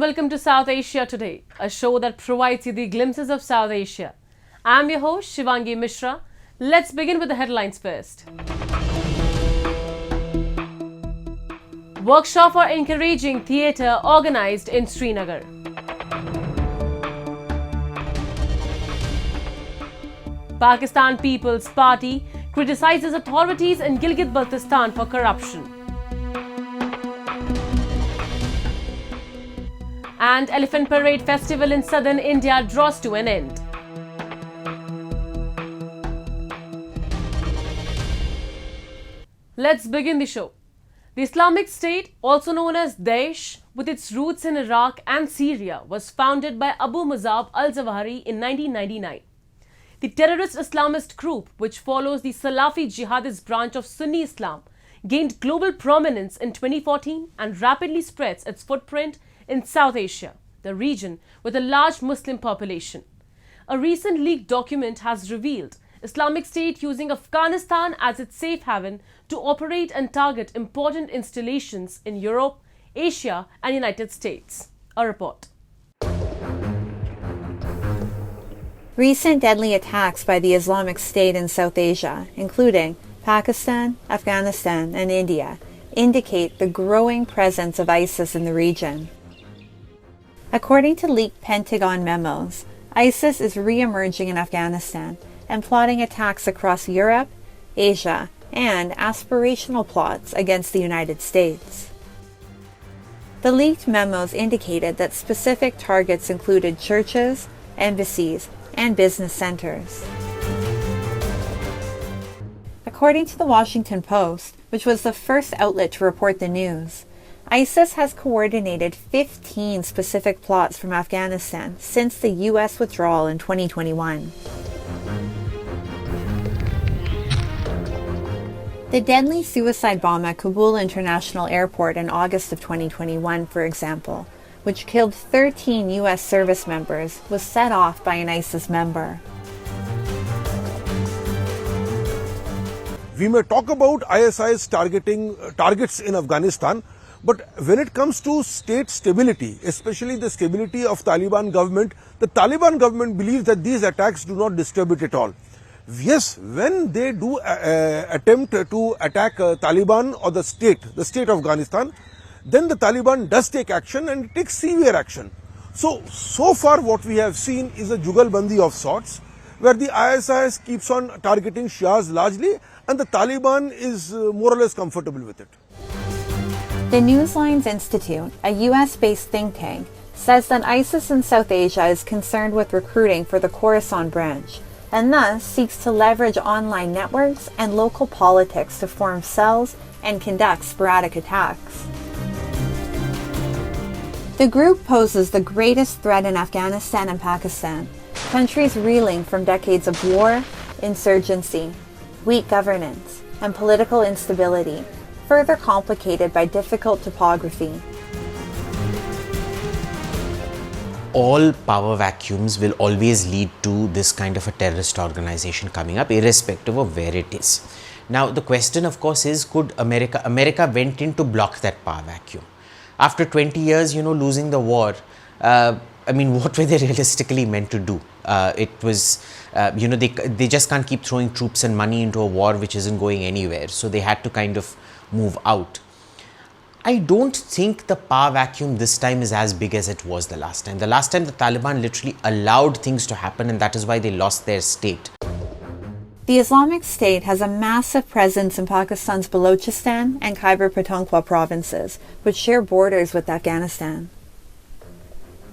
welcome to South Asia Today, a show that provides you the glimpses of South Asia. I'm your host, Shivangi Mishra. Let's begin with the headlines first. Workshop for encouraging theatre organized in Srinagar. Pakistan People's Party criticizes authorities in Gilgit-Baltistan for corruption. And Elephant Parade Festival in southern India draws to an end. Let's begin the show. The Islamic State, also known as Daesh, with its roots in Iraq and Syria, was founded by Abu Musab al-Zawahiri in 1999. The terrorist Islamist group, which follows the Salafi jihadist branch of Sunni Islam, gained global prominence in 2014 and rapidly spreads its footprint in South Asia, the region with a large Muslim population. A recent leaked document has revealed Islamic State using Afghanistan as its safe haven to operate and target important installations in Europe, Asia and United States. A report. Recent deadly attacks by the Islamic State in South Asia, including Pakistan, Afghanistan and India, indicate the growing presence of ISIS in the region. According to leaked Pentagon memos, ISIS is re-emerging in Afghanistan and plotting attacks across Europe, Asia, and aspirational plots against the United States. The leaked memos indicated that specific targets included churches, embassies, and business centers. According to the Washington Post, which was the first outlet to report the news, ISIS has coordinated 15 specific plots from Afghanistan since the U.S. withdrawal in 2021. The deadly suicide bomb at Kabul International Airport in August of 2021, for example, which killed 13 U.S. service members, was set off by an ISIS member. We may talk about ISIS targeting targets in Afghanistan, but when it comes to state stability, especially the stability of Taliban government, the Taliban government believes that these attacks do not disturb it at all. Yes, when they do attempt to attack Taliban or the state of Afghanistan, then the Taliban does take action and it takes severe action. So far what we have seen is a jugalbandi of sorts, where the ISIS keeps on targeting Shias largely and the Taliban is more or less comfortable with it. The Newslines Institute, a U.S.-based think tank, says that ISIS in South Asia is concerned with recruiting for the Khorasan branch, and thus seeks to leverage online networks and local politics to form cells and conduct sporadic attacks. The group poses the greatest threat in Afghanistan and Pakistan, countries reeling from decades of war, insurgency, weak governance, and political instability, further complicated by difficult topography. All power vacuums will always lead to this kind of a terrorist organization coming up, irrespective of where it is. Now, the question, of course, is could America went in to block that power vacuum. After 20 years, losing the war, what were they realistically meant to do? It was, they just can't keep throwing troops and money into a war which isn't going anywhere. So they had to kind of move out. I don't think the power vacuum this time is as big as it was the last time. The last time the Taliban literally allowed things to happen, and that is why they lost their state. The Islamic State has a massive presence in Pakistan's Balochistan and Khyber Pakhtunkhwa provinces, which share borders with Afghanistan.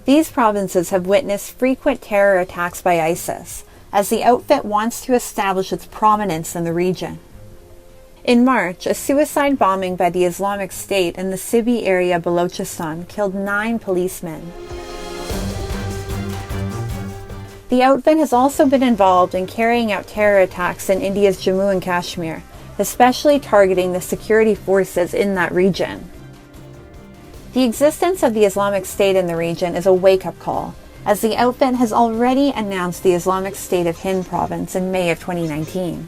These provinces have witnessed frequent terror attacks by ISIS, as the outfit wants to establish its prominence in the region. In March, a suicide bombing by the Islamic State in the Sibi area, Balochistan, killed 9 policemen. The outfit has also been involved in carrying out terror attacks in India's Jammu and Kashmir, especially targeting the security forces in that region. The existence of the Islamic State in the region is a wake-up call, as the outfit has already announced the Islamic State of Hind province in May of 2019.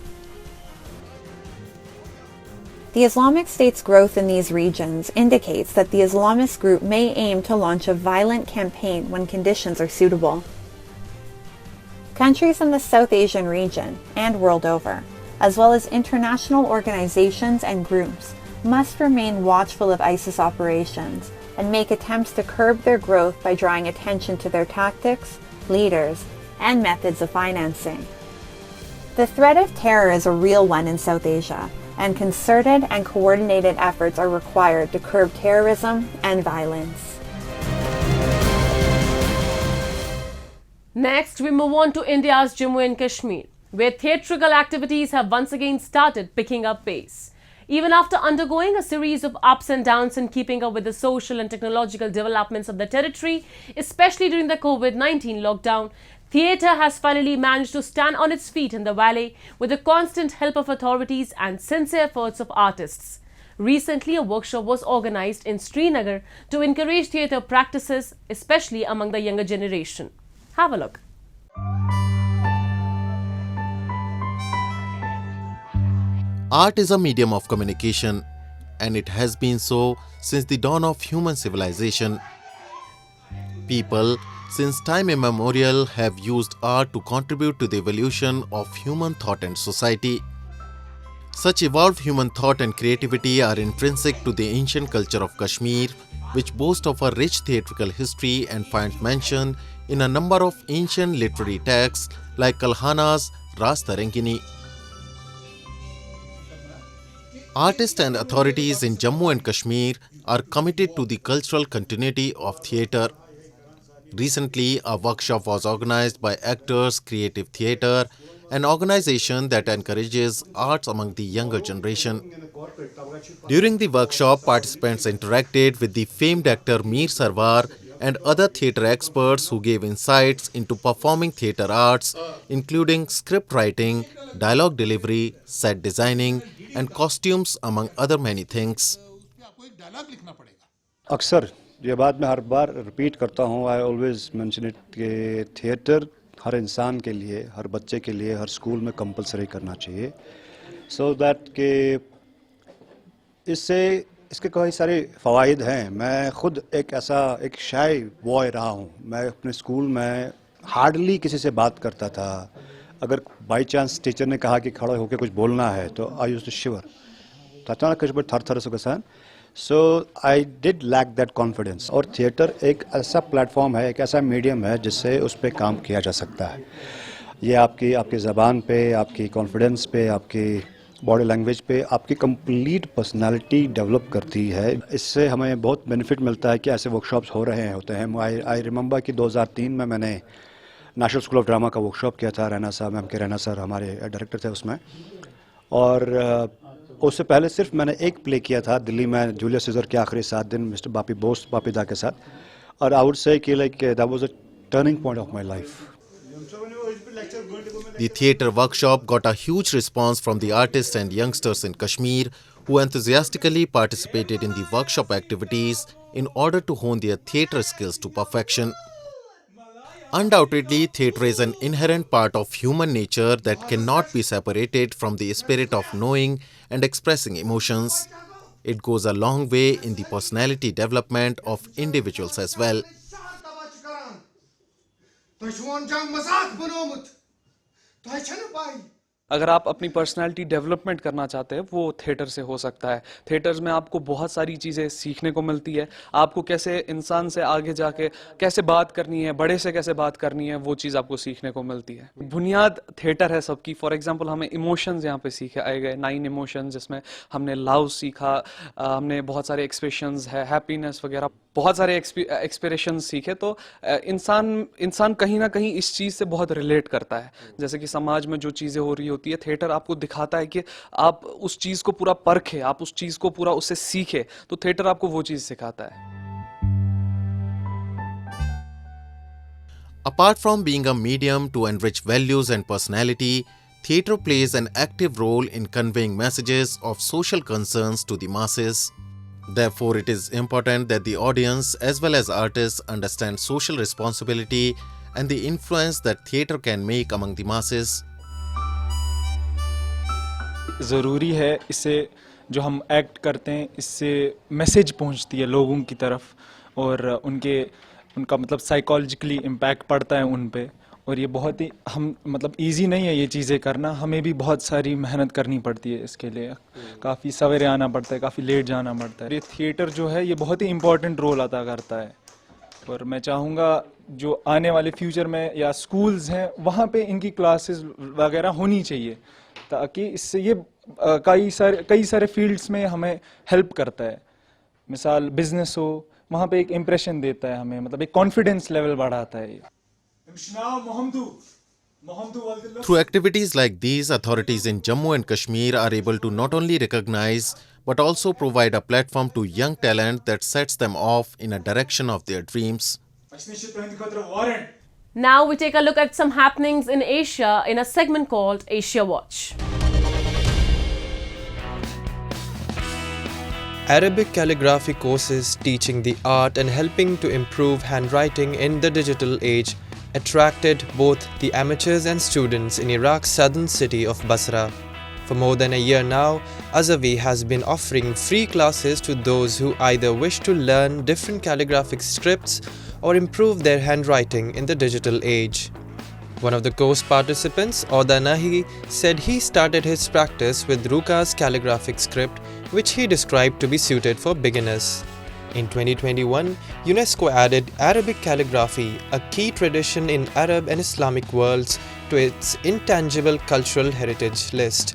The Islamic State's growth in these regions indicates that the Islamist group may aim to launch a violent campaign when conditions are suitable. Countries in the South Asian region, and world over, as well as international organizations and groups, must remain watchful of ISIS operations and make attempts to curb their growth by drawing attention to their tactics, leaders, and methods of financing. The threat of terror is a real one in South Asia, and concerted and coordinated efforts are required to curb terrorism and violence. Next, we move on to India's Jammu and Kashmir, where theatrical activities have once again started picking up pace. Even after undergoing a series of ups and downs in keeping up with the social and technological developments of the territory, especially during the COVID-19 lockdown, theatre has finally managed to stand on its feet in the valley with the constant help of authorities and sincere efforts of artists. Recently, a workshop was organized in Srinagar to encourage theatre practices, especially among the younger generation. Have a look. Art is a medium of communication, and it has been so since the dawn of human civilization. People, since time immemorial, have used art to contribute to the evolution of human thought and society. Such evolved human thought and creativity are intrinsic to the ancient culture of Kashmir, which boasts of a rich theatrical history and finds mention in a number of ancient literary texts like Kalhana's Ras Tarangini. Artists and authorities in Jammu and Kashmir are committed to the cultural continuity of theatre. Recently, a workshop was organized by Actors Creative Theatre, an organization that encourages arts among the younger generation. During the workshop, participants interacted with the famed actor Mir Sarwar and other theatre experts who gave insights into performing theatre arts, including script writing, dialogue delivery, set designing, and costumes, among other many things. अक्सर ये बात मैं हर बार repeat करता हूँ. I always mention it कि theatre हर इंसान के लिए, हर बच्चे के लिए, हर स्कूल में कंपलसरी करना चाहिए, सो दैट कि इसके कई सारे फ़वाइद हैं. मैं खुद एक शाय बॉय रहा हूँ. मैं अपने स्कूल में हार्डली किसी से बात करता था. अगर बाई चांस टीचर ने कहा कि खड़े होकर कुछ बोलना है तो आई यूज्ड टू शिवर. अचानक कुछ बट थर से कसान. So I did lack that confidence. और थिएटर एक ऐसा प्लेटफॉर्म है, एक ऐसा मीडियम है जिससे उस पर काम किया जा सकता है. ये आपकी ज़बान पे, आपकी कॉन्फिडेंस पे, आपकी बॉडी लैंग्वेज पे, आपकी कंप्लीट पर्सनालिटी डेवलप करती है. इससे हमें बहुत बेनिफिट मिलता है कि ऐसे वर्कशॉप्स होते हैं. आई रिमेंबर कि 2003 में मैंने नेशनल स्कूल ऑफ ड्रामा का वर्कशॉप किया था. रैना साहब, मैम के रैना सर हमारे डायरेक्टर थे उसमें. और उससे पहले सिर्फ मैंने एक प्ले किया था दिल्ली में, जूलियस सीजर के आखिरी 7 दिन मिस्टर बापी दा के साथ. और आई वुड से कि like that was a turning point of my life. The theatre workshop got a huge response from the artists and youngsters in Kashmir who enthusiastically participated in the workshop activities in order to hone their theatre skills to perfection. Undoubtedly, theatre is an inherent part of human nature that cannot be separated from the spirit of knowing and expressing emotions. It goes a long way in the personality development of individuals as well. अगर आप अपनी personality development करना चाहते हैं वो theatre से हो सकता है. थिएटर्स में आपको बहुत सारी चीज़ें सीखने को मिलती है. आपको कैसे इंसान से आगे जाके कैसे बात करनी है, बड़े से कैसे बात करनी है, वो चीज़ आपको सीखने को मिलती है. बुनियाद थिएटर है सबकी. फॉर एग्जांपल हमें इमोशंस यहाँ पे सीखे आए गए 9 इमोशंस, जिसमें हमने लव सीखा, हमने बहुत सारे एक्सप्रेशंस है, हैप्पीनेस वगैरह, बहुत सारे एक्सप्रेशंस सीखे. तो इंसान कहीं ना कहीं इस चीज़ से बहुत रिलेट करता है. जैसे कि समाज में जो चीज़ें हो रही होती है, थिएटर आपको दिखाता है कि आप उस चीज़ को पूरा परखे, आप उस चीज़ को पूरा उससे सीखे. तो थिएटर आपको वो चीज़ सिखाता है. Apart from being a medium to enrich values and personality, theatre plays an active role in conveying messages of social concerns to the masses. Therefore, it is important that the audience as well as artists understand social responsibility and the influence that theatre can make among the masses. ज़रूरी है इससे जो हम act करते हैं इससे message पहुंचती है लोगों की तरफ और उनका मतलब साइकोलॉजिकली इम्पैक्ट पड़ता है उन पे। और ये बहुत ही हम मतलब इजी नहीं है ये चीज़ें करना, हमें भी बहुत सारी मेहनत करनी पड़ती है इसके लिए। काफ़ी सवेरे आना पड़ता है, काफ़ी लेट जाना पड़ता है। ये थिएटर जो है ये बहुत ही इम्पोर्टेंट रोल अदा करता है और मैं चाहूँगा जो आने वाले फ्यूचर में या स्कूल्स हैं वहाँ पे इनकी क्लासेस वगैरह होनी चाहिए, ताकि इससे ये कई सारे फील्ड्स में हमें हेल्प करता है। मिसाल बिजनेस हो, वहाँ पे एक इम्प्रेशन देता है हमें, मतलब एक कॉन्फिडेंस लेवल बढ़ाता है ये। Through activities like these, authorities in Jammu and Kashmir are able to not only recognize but also provide a platform to young talent that sets them off in a direction of their dreams. Now we take a look at some happenings in Asia in a segment called Asia Watch. Arabic calligraphy courses teaching the art and helping to improve handwriting in the digital age attracted both the amateurs and students in Iraq's southern city of Basra. For more than a year now, Azavi has been offering free classes to those who either wish to learn different calligraphic scripts or improve their handwriting in the digital age. One of the course participants, Oda Nahi, said he started his practice with Ruka's calligraphic script, which he described to be suited for beginners. In 2021, UNESCO added Arabic calligraphy, a key tradition in Arab and Islamic worlds, to its intangible cultural heritage list.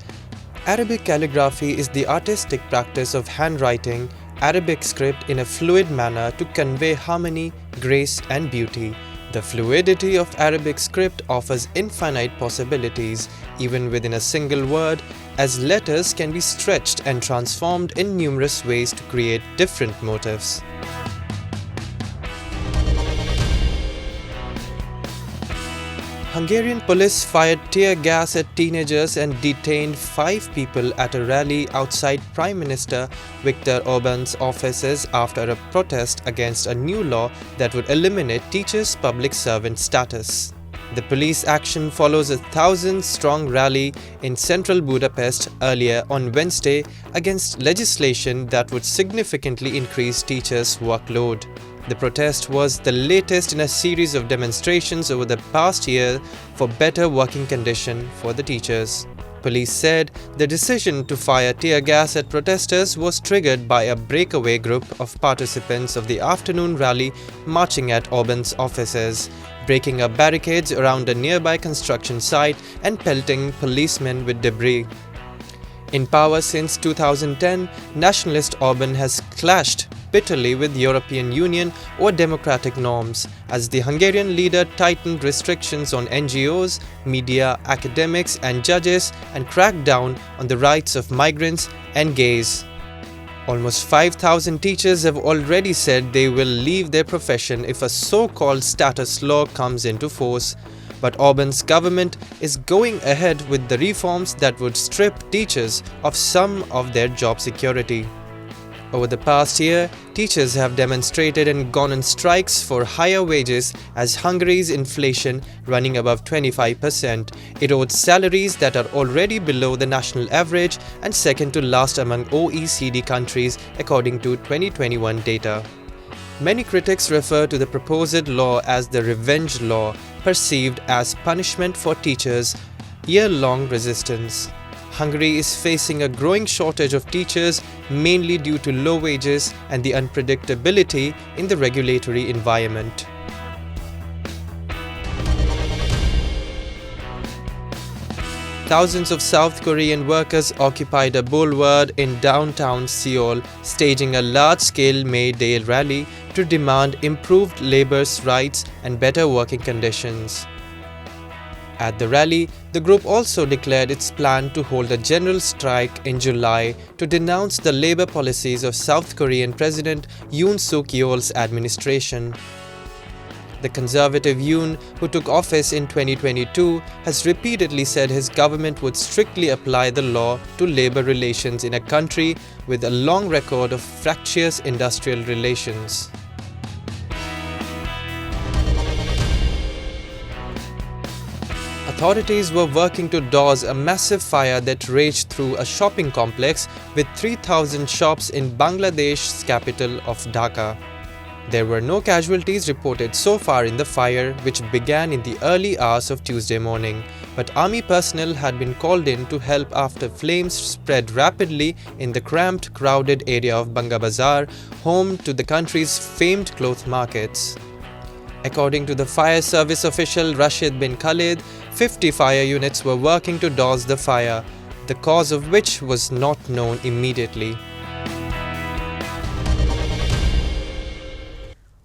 Arabic calligraphy is the artistic practice of handwriting Arabic script in a fluid manner to convey harmony, grace, and beauty. The fluidity of Arabic script offers infinite possibilities, even within a single word, as letters can be stretched and transformed in numerous ways to create different motifs. Hungarian police fired tear gas at teenagers and detained 5 people at a rally outside Prime Minister Viktor Orban's offices after a protest against a new law that would eliminate teachers' public servant status. The police action follows a 1,000-strong rally in central Budapest earlier on Wednesday against legislation that would significantly increase teachers' workload. The protest was the latest in a series of demonstrations over the past year for better working conditions for the teachers. Police said the decision to fire tear gas at protesters was triggered by a breakaway group of participants of the afternoon rally marching at Orban's offices, breaking up barricades around a nearby construction site and pelting policemen with debris. In power since 2010, nationalist Orban has clashed bitterly with European Union over democratic norms as the Hungarian leader tightened restrictions on NGOs, media, academics and judges and cracked down on the rights of migrants and gays. Almost 5,000 teachers have already said they will leave their profession if a so-called status law comes into force. But Orban's government is going ahead with the reforms that would strip teachers of some of their job security. Over the past year, teachers have demonstrated and gone on strikes for higher wages as Hungary's inflation running above 25% erodes salaries that are already below the national average and second to last among OECD countries according to 2021 data. Many critics refer to the proposed law as the revenge law, perceived as punishment for teachers' year-long resistance. Hungary is facing a growing shortage of teachers mainly due to low wages and the unpredictability in the regulatory environment. Thousands of South Korean workers occupied a boulevard in downtown Seoul, staging a large-scale May Day rally to demand improved labor rights and better working conditions. At the rally, the group also declared its plan to hold a general strike in July to denounce the labor policies of South Korean President Yoon Suk-yeol's administration. The conservative Yoon, who took office in 2022, has repeatedly said his government would strictly apply the law to labor relations in a country with a long record of fractious industrial relations. A authorities were working to douse a massive fire that raged through a shopping complex with 3,000 shops in Bangladesh's capital of Dhaka. There were no casualties reported so far in the fire, which began in the early hours of Tuesday morning, but army personnel had been called in to help after flames spread rapidly in the cramped, crowded area of Banga Bazaar, home to the country's famed cloth markets. According to the fire service official Rashid bin Khalid, 50 fire units were working to douse the fire, the cause of which was not known immediately.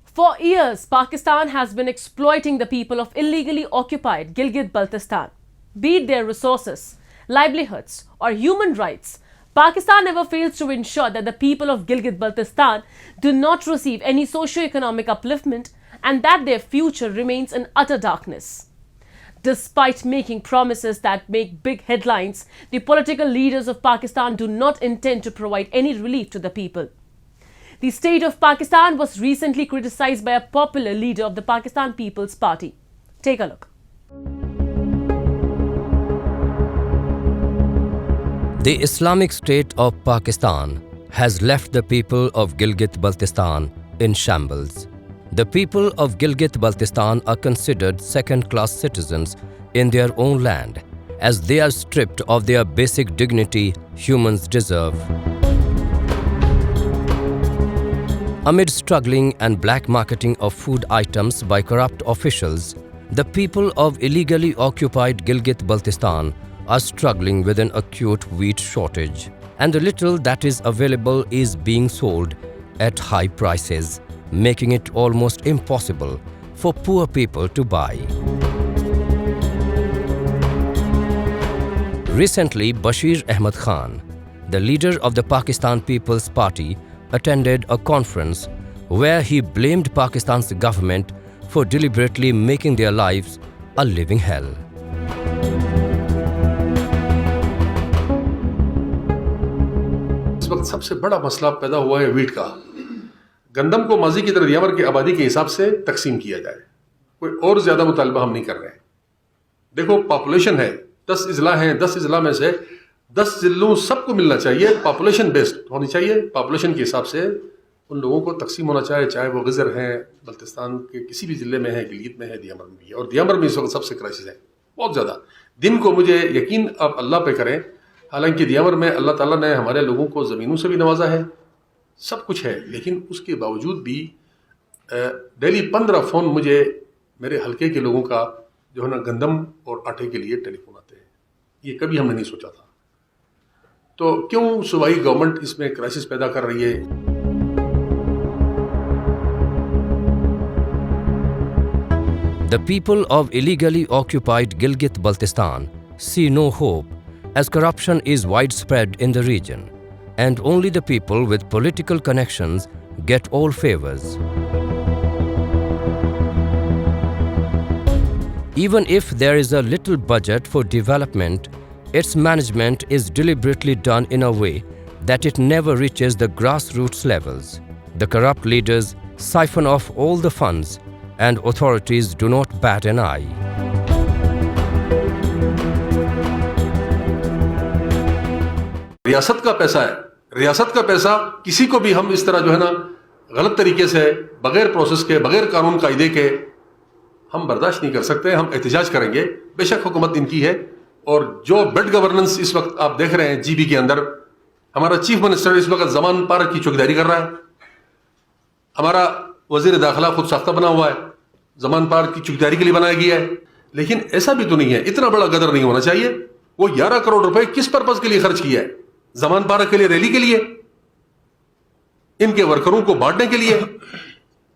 For years, Pakistan has been exploiting the people of illegally occupied Gilgit-Baltistan. Be it their resources, livelihoods, or human rights, Pakistan never fails to ensure that the people of Gilgit-Baltistan do not receive any socio-economic upliftment and that their future remains in utter darkness. Despite making promises that make big headlines, the political leaders of Pakistan do not intend to provide any relief to the people. The state of Pakistan was recently criticized by a popular leader of the Pakistan People's Party. Take a look. The Islamic State of Pakistan has left the people of Gilgit-Baltistan in shambles. The people of Gilgit-Baltistan are considered second-class citizens in their own land, as they are stripped of their basic dignity humans deserve. Amid struggling and black marketing of food items by corrupt officials, the people of illegally occupied Gilgit-Baltistan are struggling with an acute wheat shortage, and the little that is available is being sold at high prices, making it almost impossible for poor people to buy. Recently, Bashir Ahmad Khan, the leader of the Pakistan People's Party, attended a conference where he blamed Pakistan's government for deliberately making their lives a living hell. इस वक्त सबसे बड़ा मसला पैदा हुआ है wheat का। गंदम को माजी की तरह दियावर की आबादी के हिसाब से तकसीम किया जाए, कोई और ज्यादा मुतालबा हम नहीं कर रहे हैं। देखो पॉपुलेशन है, 10 इजला हैं, 10 इजला में से 10 जिलों सबको मिलना चाहिए, पॉपुलेशन बेस्ड होनी चाहिए, पॉपुलेशन के हिसाब से उन लोगों को तकसीम होना चाहिए, चाहे वो गजर हैं, बल्तिस्तान के किसी भी ज़िले में है, गिलगित में है, दियामर में भी है, और दियामर में इस वक्त सबसे क्राइसिस है बहुत ज़्यादा। दिन को मुझे यकीन आप अल्लाह पे करें, हालांकि दियामर में अल्लाह ताला ने हमारे लोगों को ज़मीनों से भी नवाजा है, सब कुछ है, लेकिन उसके बावजूद भी डेली 15 फ़ोन मुझे मेरे हल्के के लोगों का जो है ना गंदम और आटे के लिए टेलीफोन आते हैं। ये कभी हमने नहीं सोचा था। तो क्यों सूबाई गवर्नमेंट इसमें क्राइसिस पैदा कर रही है? The people of illegally occupied Gilgit-Baltistan see no hope, as corruption is widespread in the region, and only the people with political connections get all favors. Even if there is a little budget for development, its management is deliberately done in a way that it never reaches the grassroots levels. The corrupt leaders siphon off all the funds, and authorities do not bat an eye. रियासत का पैसा है, रियासत का पैसा किसी को भी हम इस तरह जो है ना गलत तरीके से, बगैर प्रोसेस के, बगैर कानून कायदे के हम बर्दाश्त नहीं कर सकते। हम एहतजाज करेंगे। बेशक हुकूमत इनकी है, और जो बेड गवर्नेंस इस वक्त आप देख रहे हैं जीबी के अंदर, हमारा चीफ मिनिस्टर इस वक्त जमान पार्क की चौकीदारी कर रहा है, हमारा वजीर दाखिला खुद साख्ता बना हुआ है, जमान पार्क की चौकीदारी के लिए बनाया गया है। लेकिन ऐसा भी तो नहीं है, इतना बड़ा गदर नहीं होना चाहिए। वो 11 करोड़ रुपए किस पर्पज के लिए खर्च किया है? जमान पार्क के लिए, रैली के लिए, इनके वर्करों को बांटने के लिए,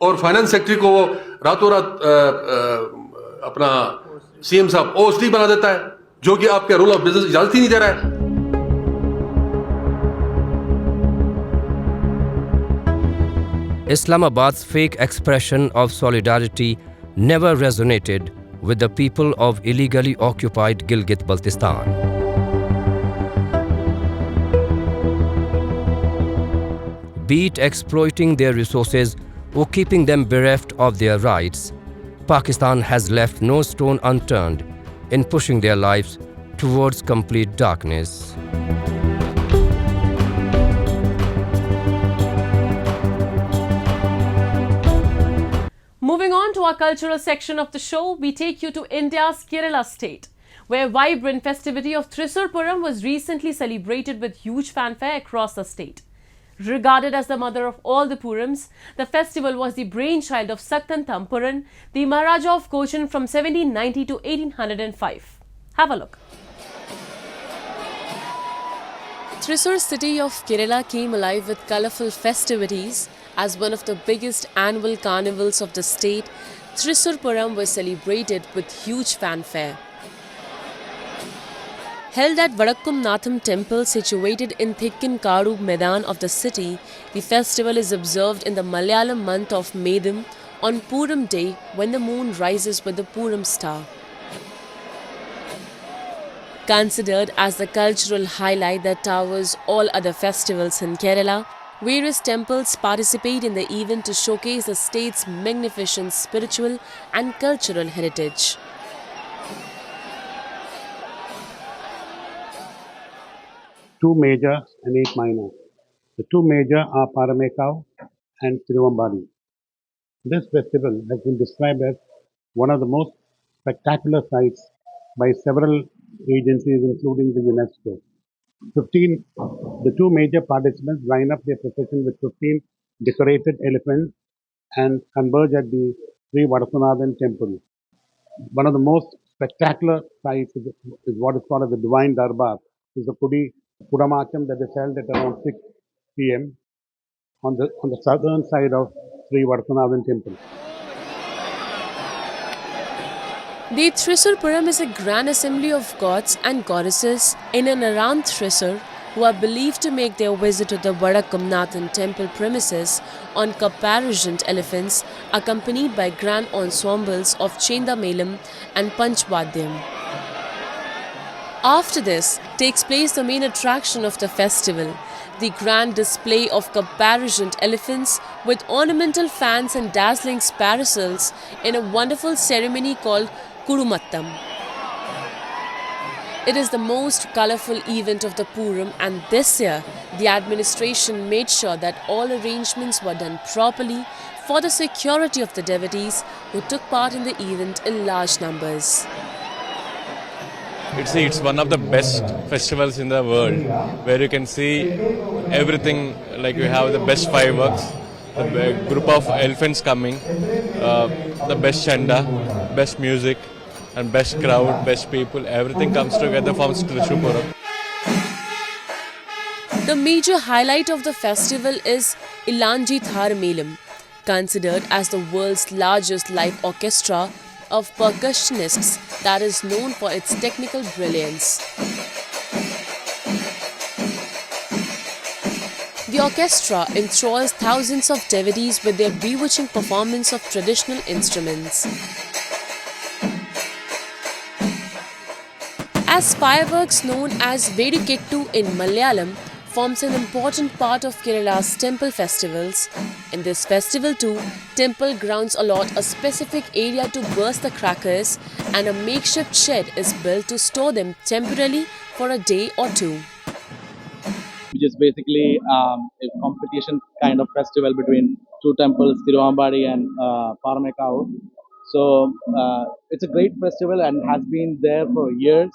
और फाइनेंस सेक्रेटरी को वो रातों रात अपना सीएम साहब ओएसडी बना देता है, जो कि आपके रूल ऑफ बिजनेस इजाजत ही नहीं दे रहा है। Islamabad's fake expression of solidarity never resonated with the people of illegally occupied Gilgit-Baltistan. Be it exploiting their resources or keeping them bereft of their rights, Pakistan has left no stone unturned in pushing their lives towards complete darkness. Moving on to our cultural section of the show, we take you to India's Kerala state, where vibrant festivity of Thrissur Puram was recently celebrated with huge fanfare across the state. Regarded as the mother of all the Purams, the festival was the brainchild of Saktan Thampuran, the Maharaja of Cochin from 1790 to 1805. Have a look. Thrissur city of Kerala came alive with colourful festivities. As one of the biggest annual carnivals of the state, Thrissur Puram was celebrated with huge fanfare. Held at Vadakkumnatham temple situated in Thikkinkadu Medan of the city, the festival is observed in the Malayalam month of Medam on Puram day when the moon rises with the Puram star. Considered as the cultural highlight that towers all other festivals in Kerala, various temples participate in the event to showcase the state's magnificent spiritual and cultural heritage. Two major and 8 minor. The two major are Paramekau and Tiruvambadi. This festival has been described as one of the most spectacular sights by several agencies including the UNESCO. The two major participants line up their procession with 15 decorated elephants and converge at the Sri Vadakkunathan temple. One of the most spectacular sights is what is called as the Divine Darbar, is the Pudamacham that is held at around 6 p.m. on the southern side of Sri Vadakkunathan temple. The Thrissur Puram is a grand assembly of gods and goddesses in and around Thrissur who are believed to make their visit to the Vadakkumnathan temple premises on caparisoned elephants accompanied by grand ensembles of Chenda Melam and Panchvadyam. After this takes place the main attraction of the festival, the grand display of caparisoned elephants with ornamental fans and dazzling parasols in a wonderful ceremony called Kudumattam. It is the most colourful event of the Puram, and this year the administration made sure that all arrangements were done properly for the security of the devotees who took part in the event in large numbers. It's one of the best festivals in the world where you can see everything, like you have the best fireworks, the group of elephants coming, the best chanda, best music and best crowd, best people, everything comes together from Thrissur Puram. The major highlight of the festival is Ilanji Thar Melam, considered as the world's largest live orchestra of percussionists that is known for its technical brilliance. The orchestra enthralls thousands of devotees with their bewitching performance of traditional instruments. As fireworks known as Vedikettu in Malayalam forms an important part of Kerala's temple festivals. In this festival too, temple grounds allot a specific area to burst the crackers and a makeshift shed is built to store them temporarily for a day or two. Which is basically a competition kind of festival between two temples, Tiruvambadi and Paramekau. So it's a great festival and has been there for years,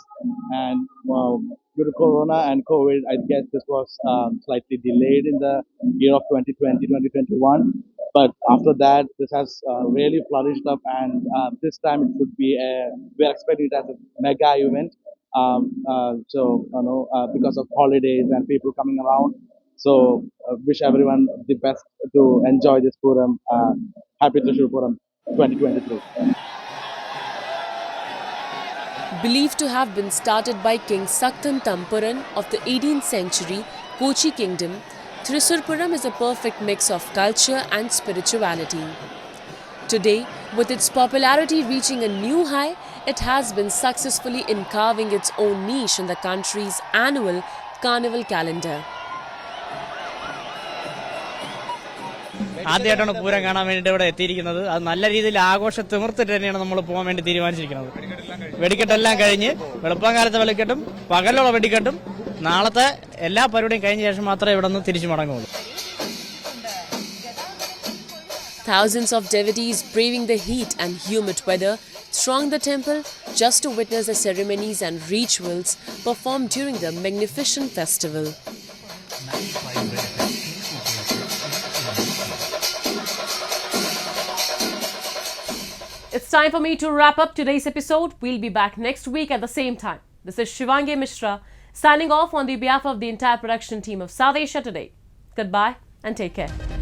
and due to Corona and COVID, I guess this was slightly delayed in the year of 2020, 2021. But after that, this has really flourished up, and this time it should be we're expecting it as a mega event. Because of holidays and people coming around. So wish everyone the best to enjoy this Puram. Happy Thrissur Puram 2023. Believed to have been started by King Saktan Thampuran of the 18th century Kochi kingdom, Thrissur Puram is a perfect mix of culture and spirituality. Today, with its popularity reaching a new high, it has been successfully carving its own niche in the country's annual carnival calendar. ആദ്യമായിട്ടാണ് പൂരം കാണാൻ വേണ്ടിയിട്ട് ഇവിടെ എത്തിയിരിക്കുന്നത്. അത് നല്ല രീതിയിൽ ആഘോഷ തിമിർത്തിട്ട് തന്നെയാണ് നമ്മൾ പോകാൻ വേണ്ടി തീരുമാനിച്ചിരിക്കുന്നത്. വെടിക്കെട്ടെല്ലാം കഴിഞ്ഞ് വെളുപ്പം കാലത്തെ വെടിക്കെട്ടും പകലുള്ള വെടിക്കെട്ടും നാളത്തെ എല്ലാ പരിപാടിയും കഴിഞ്ഞ ശേഷം മാത്രമേ ഇവിടെ നിന്ന് തിരിച്ചു മടങ്ങുള്ളൂ. Thousands of devotees braving the heat and humid weather thronged the temple just to witness the ceremonies and rituals performed during the magnificent festival. It's time for me to wrap up today's episode. We'll be back next week at the same time. This is Shivangi Mishra signing off on the behalf of the entire production team of South Asia Today. Goodbye and take care.